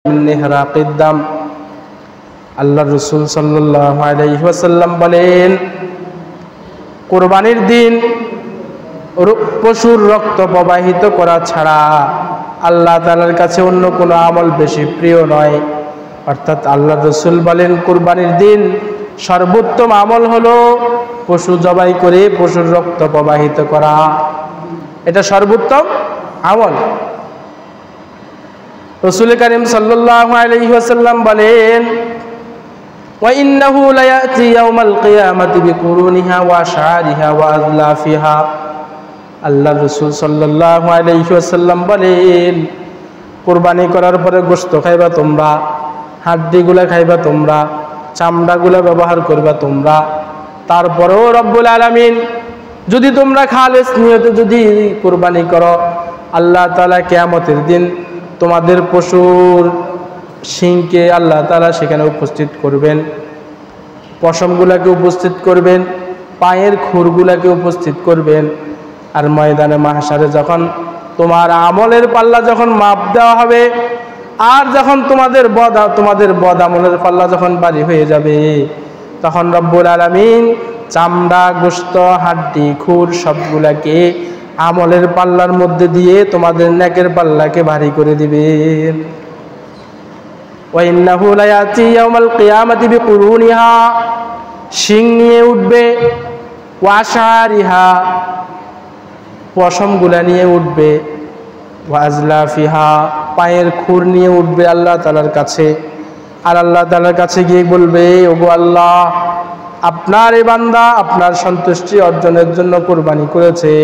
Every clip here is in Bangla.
দাম। আল্লাহ রাসূল সাল্লাল্লাহু আলাইহি ওয়াসাল্লাম বলেন, কুরবানির দিন পশুর রক্ত প্রবাহিত করা ছাড়া আল্লাহ তাআলার কাছে অন্য কোনো আমল বেশি প্রিয় নয়। অর্থাৎ আল্লাহ রাসূল বলেন, কুরবানির দিন সর্বোত্তম আমল হলো পশু জবাই করে পশুর রক্ত প্রবাহিত করা। এটা সর্বোত্তম আমল। রাসূল কারীম সাল্লাল্লাহু আলাইহি ওয়াসাল্লাম বলেন, ওয়া ইন্নাহু লায়াতি ইয়াউমাল কিয়ামাতি বিকুরুনিহা ওয়া আশআরিহা ওয়া আযলাফিহা। আল্লাহ রাসূল সাল্লাল্লাহু আলাইহি ওয়াসাল্লাম বলেন, কুরবানি করার পরে গোশত খাইবা তোমরা, হাড্ডিগুলা খাইবা তোমরা, চামড়াগুলা ব্যবহার করবা তোমরা। তারপরেও রব্বুল আলামিন যদি তোমরা খালেস নিয়তে যদি কুরবানি করো, আল্লাহ তাআলা কিয়ামতের দিন তোমাদের পশুর শিংকে আল্লাহ তাআলা সেখানে উপস্থিত করবেন, পশমগুলাকে উপস্থিত করবেন, পায়ের খুরগুলাকে উপস্থিত করবেন। আর ময়দানে মাহশারে যখন তোমার আমলের পাল্লা যখন মাপ দেওয়া হবে, আর যখন তোমাদের বদ আমলের পাল্লা যখন ভারী হয়ে যাবে, তখন রব্বুল আলামিন চামড়া, গোশত, হাড্ডি, খুর সবগুলাকে আমলের পাল্লার মধ্যে দিয়ে তোমাদের নেকের পাল্লাকে ভারী করে দিবেন। ওয়া ইন্নাহু লায়াতি ইয়াউমাল কিয়ামাতি বিকুরুনিহা, শিং নিয়ে উঠবে, ওয়া আশআরিহা, পশমগুলা নিয়ে উঠবে, ওয়া আযলাফিহা, পায়ের খুর নিয়ে উঠবে আল্লাহ তাআলার কাছে। আর আল্লাহ তাআলার কাছে গিয়ে বলবে, ওগো আল্লাহ, আপনার এই বান্দা আপনার সন্তুষ্টি অর্জনের জন্য কুরবানি করেছে,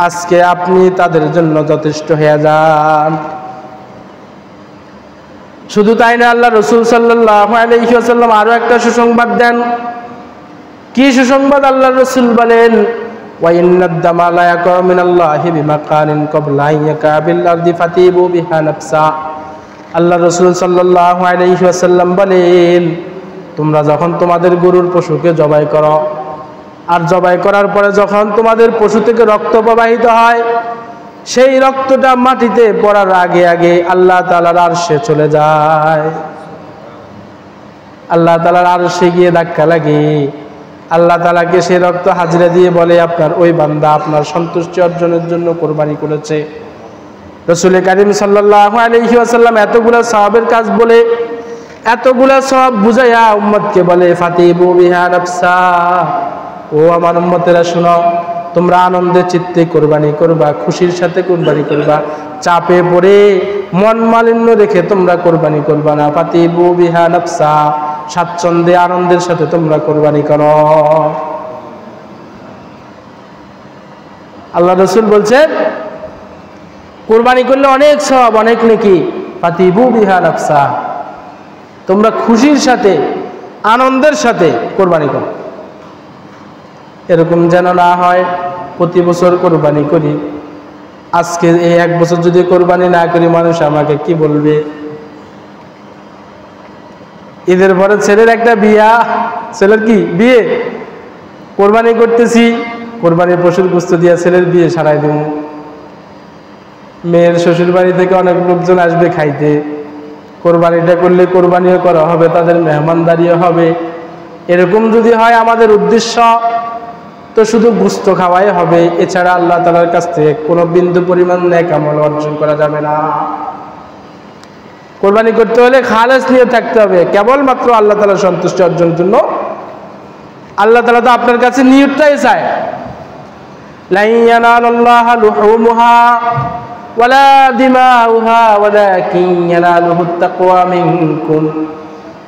আজকে আপনি তাদের জন্য যথেষ্ট হয়ে যান। শুধু তাই না, আল্লাহ রাসূল সাল্লাল্লাহু আলাইহি ওয়াসাল্লাম আরো একটা সুসংবাদ দেন। কি সুসংবাদ? আল্লাহ রাসূল বলেন, ওয়া ইন্নাদ দামা লা ইয়াকা মিনাল্লাহি বিমাকানিন ক্বাবলা আন ইয়াকা বিল আরদি ফাতিবু বিহা নাফসা। আল্লাহ রাসূল সাল্লাল্লাহু আলাইহি ওয়াসাল্লাম বলেন, তোমরা যখন তোমাদের গরুর পশুকে জবাই করো, আর জবাই করার পরে যখন তোমাদের পশু থেকে রক্ত প্রবাহিত হয়, সেই রক্তটা মাটিতে পড়ার আগে আগে আল্লাহ তাআলার আরশে চলে যায়। আল্লাহ তাআলার আরশে গিয়ে ধাক্কা লাগে, আল্লাহ তাআলাকে সেই রক্ত হাজরা দিয়ে বলে, আপনার ওই বান্দা আপনার সন্তুষ্টি অর্জনের জন্য কুরবানি করেছে। রাসূল কারীম সাল্লাল্লাহু আলাইহি ওয়াসাল্লাম এতগুলা সওয়াবের কাজ বলে, এতগুলা সওয়াব বুঝাইয়া উম্মতকে বলে, ফাতিবু বিহা নাফসা, ও আমার উম্মতেরা শুনো, তোমরা আনন্দের চিত্তে কুরবানি করবা, খুশির সাথে কুরবানি করবা, চাপে পড়ে মন মালিন্য রেখে তোমরা কুরবানি করবা না। ফাতিবু বিহা নাফসা, স্বাচ্ছন্দ্যে আনন্দের সাথে তোমরা কুরবানি করো। আল্লাহ রাসূল বলছেন, কুরবানি করলে অনেক সওয়াব, অনেক নেকি। ফাতিবু বিহা নাফসা, তোমরা খুশির সাথে আনন্দের সাথে কুরবানি করো। এরকম যেন না হয় প্রতি বছর কোরবানি করি, আজকে এই এক বছর যদি কোরবানি না করি মানুষ আমাকে কি বলবে। ঈদের পরে ছেলের একটা বিয়া, ছেলের কি বিয়ে, কোরবানি করতেছি, কোরবানির পশুর গোশত দিয়া ছেলের বিয়ে সারাই দেব। মেয়ের শ্বশুর বাড়ি থেকে অনেক লোকজন আসবে খাইতে, কোরবানিটা করলে কোরবানিও করা হবে, তাদের মেহমানদারিও হবে। এরকম যদি হয় আমাদের উদ্দেশ্য, তো শুধু গোশত খাওয়াই হবে, এছাড়া আল্লাহ তাআলার কাছ থেকে কোনো বিন্দু পরিমাণ নেক আমল অর্জন করা যাবে না। কোরবানি করতে হলে খালেস নিয়ে থাকতে হবে, কেবলমাত্র আল্লাহ তাআলার সন্তুষ্টি অর্জনের জন্য। আল্লাহ তাআলা তো আপনার কাছে নিয়তটাই চায়। লা ইয়ানালুল্লাহা লুহুমুহা ওয়ালা দিমাউহা ওয়ালাকিন ইয়ানালুহুত তাকওয়া মিনকুম।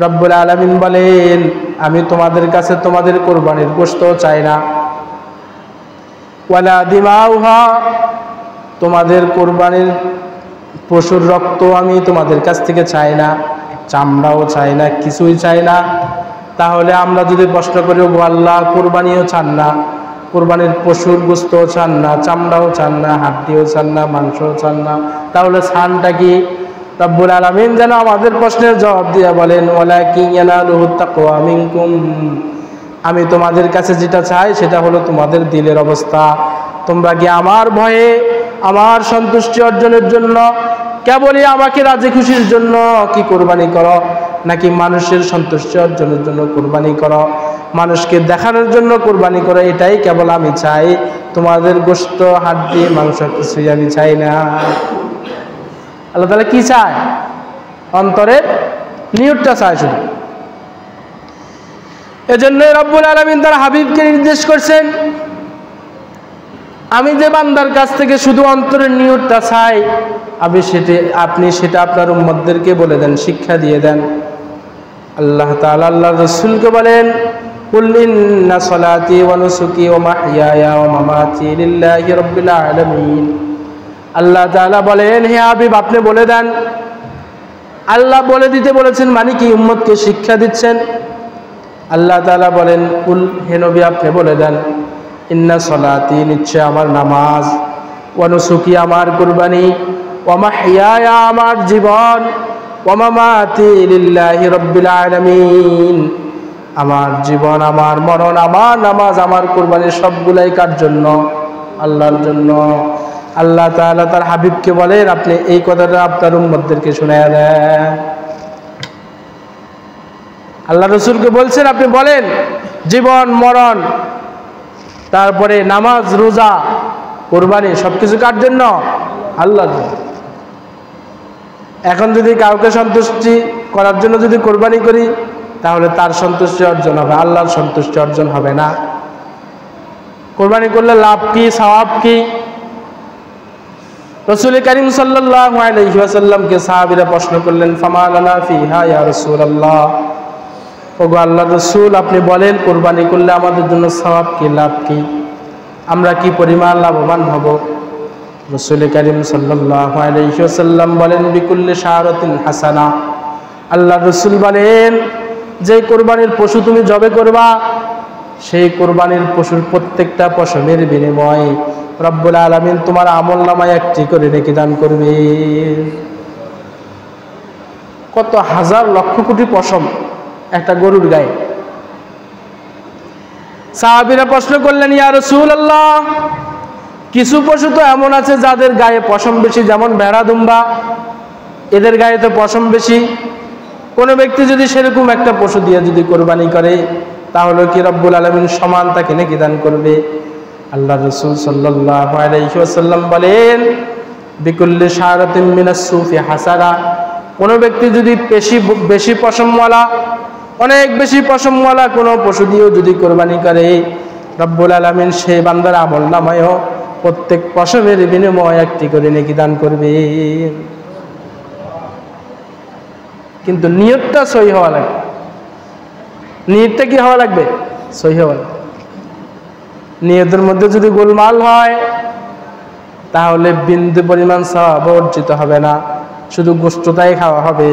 রব্বুল আলামিন বলেন, আমি তোমাদের কাছে তোমাদের কোরবানির গোশত চাই না, ওয়ালা দিমাউহা, তোমাদের কোরবানির পশুর রক্ত আমি তোমাদের কাছ থেকে চাই না, চামড়াও চাই না, কিছুই চাই না। তাহলে আমরা যদি প্রশ্ন করি, ও আল্লাহ, কোরবানিও চান না, কোরবানির পশুর গোশতও চান না, চামড়াও চান না, হাড্ডিও চান না, মাংসও চান না, তাহলে চানটা কি? রব্বুল আলামিন যেন আমাদের প্রশ্নের জবাব দিয়ে বলেন, ওয়ালাকিন ইয়ানালুহুত তাকওয়া মিনকুম, আমি তোমাদের কাছে যেটা চাই সেটা হলো তোমাদের দিলের অবস্থা। তোমরা কি আমার ভয়ে আমার সন্তুষ্টি অর্জনের জন্য, কেবলই আমাকে রাজি খুশির জন্য কি কোরবানি করো, নাকি মানুষের সন্তুষ্টি অর্জনের জন্য কোরবানি করো, মানুষকে দেখানোর জন্য কোরবানি করো? এটাই কেবল আমি চাই, তোমাদের গোশত হাড্ডি মাংস কিছুই আমি চাই না। আল্লাহ তাআলা কি চায়? অন্তরের নিয়তটা চায় শুধু। এজন্যই রব্বুল আলামিন তার হাবিবকে নির্দেশ করছেন, আমি যে বান্দার কাছ থেকে শুধু অন্তরের নিয়তটা চাই, আপনি সেটা আপনার উম্মতদেরকে বলে দেন, শিক্ষা দিয়ে দেন। আল্লাহ তাআলা আল্লাহর রাসূলকে বলেন, কুল ইন্না সলাতি ওয়া নুসুকি ওয়া মাহইয়ায়া ওয়া মামাতি লিল্লাহি রাব্বিল আলামিন। আল্লাহ তাআলা বলেন, হে হাবিব আপনি বলে দেন। আল্লাহ বলে দিতে বলেছেন মানে কি? উম্মতকে শিক্ষা দিচ্ছেন। আল্লাহ তাআলা বলেন, কুল হে নবী আপনি বলে দেন, ইন্না সলাতি নিশ্চয় আমার নামাজ, ওয়া নুসুকি আমার কুরবানি, ওয়া মাহইয়ায়া আমার জীবন, ওয়া মামাতি লিল্লাহি রাব্বিল আলামিন আমার জীবন, আমার মরণ, আমার নামাজ, আমার কুরবানি সবগুলাই কার জন্য? আল্লাহর জন্য। আল্লাহ তাআলা তার হাবিবকে বলেন, আপনি এই কথাটা আপনার উম্মতদেরকে শোনায়া দেন। আল্লাহ রাসূলকে বলছেন আপনি বলেন, জীবন মরণ, তারপরে নামাজ রোজা কুরবানি সবকিছু কার জন্য? আল্লাহর জন্য। এখন যদি কাউকে সন্তুষ্টি করার জন্য যদি কোরবানি করি, তাহলে তার সন্তুষ্টি অর্জন হবে, আল্লাহর সন্তুষ্টি অর্জন হবে না। কোরবানি করলে লাভ কি, সওয়াব কি? রাসূল কারীম সাল্লাল্লাহু আলাইহি ওয়াসাল্লামকে সাহাবীরা প্রশ্ন করলেন, ফামা লানা ফিহা ইয়া রাসূলুল্লাহ, ওগো আল্লাহর রাসূল আপনি বলেন কোরবানি করলে আমাদের জন্য সওয়াব কি, লাভ কি, আমরা কি পরিমাণ লাভবান হব? রাসূল কারীম সাল্লাল্লাহু আলাইহি ওয়াসাল্লাম বলেন, বিকুল্লি শারাতিন হাসানা। আল্লাহর রাসূল বলেন, যে কোরবানির পশু তুমি জবে করবা, সেই কোরবানির পশুর প্রত্যেকটা পশমের বিনিময়ে রব্বুল আলামিন তোমার আমলনামায় একটি করে নেকি দান করবে। কত হাজার লক্ষ কোটি পশম একটা গরুর গায়ে। সাহাবীরা প্রশ্ন করলেন, ইয়া রাসূলুল্লাহ, কিছু পশু তো এমন আছে যাদের গায়ে পশম বেশি, যেমন ভেড়া দুম্বা, এদের গায়ে তো পশম বেশি। কোনো ব্যক্তি যদি সেরকম একটা পশু দিয়ে যদি কোরবানি করে, তাহলে কি রব্বুল আলামিন সমান তাকে নেকি দান করবে? আল্লাহ রাসূল সাল্লাল্লাহু আলাইহি ওয়াসাল্লাম বলেন, বিকুল্লি শারাতিন মিনাস সুফি হাসানা। কোনো ব্যক্তি যদি বেশি পশমওয়ালা, অনেক বেশি পশমওয়ালা কোনো পশু দিয়েও যদি কোরবানি করে, রব্বুল আলামিন সেই বান্দার আমলনামায়ও প্রত্যেক পশমের বিনিময়ে একটি করে নেকি দান করবে। কিন্তু নিয়তটা সহি হওয়া লাগবে। নিয়তটা কি হওয়া লাগবে? সহি হওয়া লাগবে। নিয়তের মধ্যে যদি গোলমাল হয়, তাহলে বিন্দু পরিমাণ সওয়াব অর্জিত হবে না, শুধু গোশতটাই খাওয়া হবে।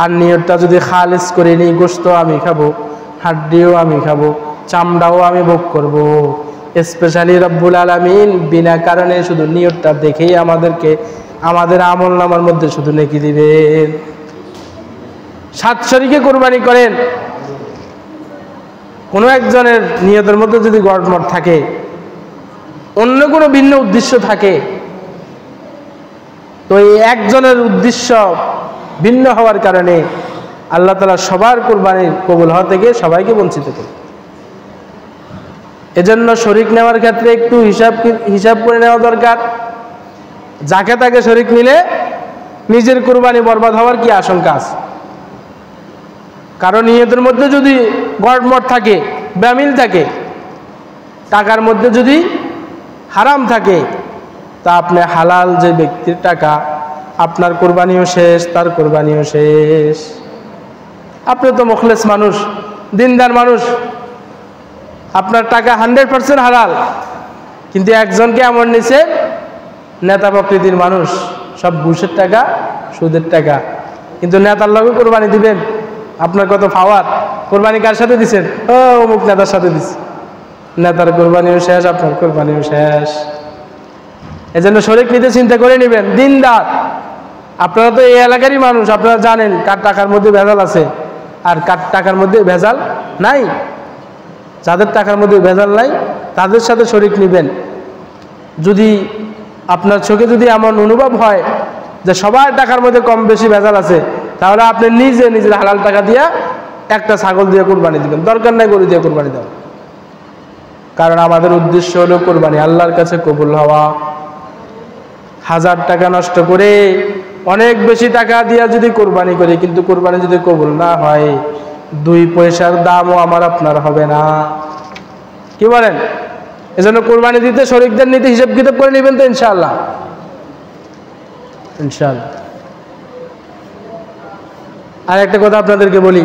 আর নিয়তটা যদি খালিস করে নিই, গোশত আমি খাবো, হাড্ডিও আমি খাবো, চামড়াও আমি ভোগ করব, স্পেশালি রব্বুল আলামিন বিনা কারণে শুধু নিয়তটা দেখেই আমাদেরকে আমাদের আমলনামার মধ্যে শুধু নেকি দিবেন। 7 শরীকে কোরবানি করেন, কোনো একজনের নিয়তের মধ্যে যদি গড়মড় থাকে, অন্য কোনো ভিন্ন উদ্দেশ্য থাকে, তো এই একজনের উদ্দেশ্য ভিন্ন হওয়ার কারণে আল্লাহ তাআলা সবার কোরবানি কবুল হওয়া থেকে সবাইকে বঞ্চিত করে। এজন্য শরীক নেওয়ার ক্ষেত্রে একটু হিসাব করে নেওয়া দরকার। যাকে তাকে শরীক নিলে নিজের কোরবানি বরবাদ হওয়ার কি আশঙ্কা আছে? কারণ নিয়তের মধ্যে যদি গড়মড় থাকে, ব্যামিল থাকে, টাকার মধ্যে যদি হারাম থাকে, তা আপনি হালাল যে ব্যক্তির টাকা, আপনার কোরবানিও শেষ, তার কোরবানিও শেষ। আপনি তো মুখলেস মানুষ, দিনদার মানুষ, আপনার টাকা 100% হালাল, কিন্তু একজনকে এমন নিছে নেতা প্রকৃতির মানুষ, সব ঘুষের টাকা, সুদের টাকা, কিন্তু নেতার লগে কোরবানি দিবেন। আপনার কত পাওয়ার, কোরবানি কার সাথে দিচ্ছেন? ও অমুক নেতার সাথে দিচ্ছে। নেতার কোরবানিও শেষ, আপনার কোরবানিও শেষ। এজন্য শরীক নিতে চিন্তা করে নেবেন। দিনদার, আপনারা তো এই এলাকারই মানুষ, আপনারা জানেন কার টাকার মধ্যে ভেজাল আছে আর কার টাকার মধ্যে ভেজাল নাই। যাদের টাকার মধ্যে ভেজাল নাই তাদের সাথে শরীক নেবেন। যদি আপনার চোখে যদি এমন অনুভব হয় যে সবার টাকার মধ্যে কম বেশি ভেজাল আছে, তাহলে আপনি নিজে নিজের হালাল টাকা দিয়ে একটা ছাগল দিয়ে কোরবানি দিবেন, দরকার নাই গরু দিয়ে কোরবানি দেওয়া। কারণ আমাদের উদ্দেশ্য হলো কোরবানি আল্লাহর কাছে কবুল হওয়া। 1000 টাকা নষ্ট করে অনেক বেশি টাকা দিয়ে যদি কোরবানি করি, কিন্তু কোরবানি যদি কবুল না হয়, 2 পয়সার দামও আমার আপনার হবে না। কি বলেন? এজন্য কোরবানি দিতে শরীকদের নিতে হিসাব কিতাব করে নেবেন তো ইনশাআল্লাহ। ইনশাআল্লাহ। আর একটা কথা আপনাদেরকে বলি,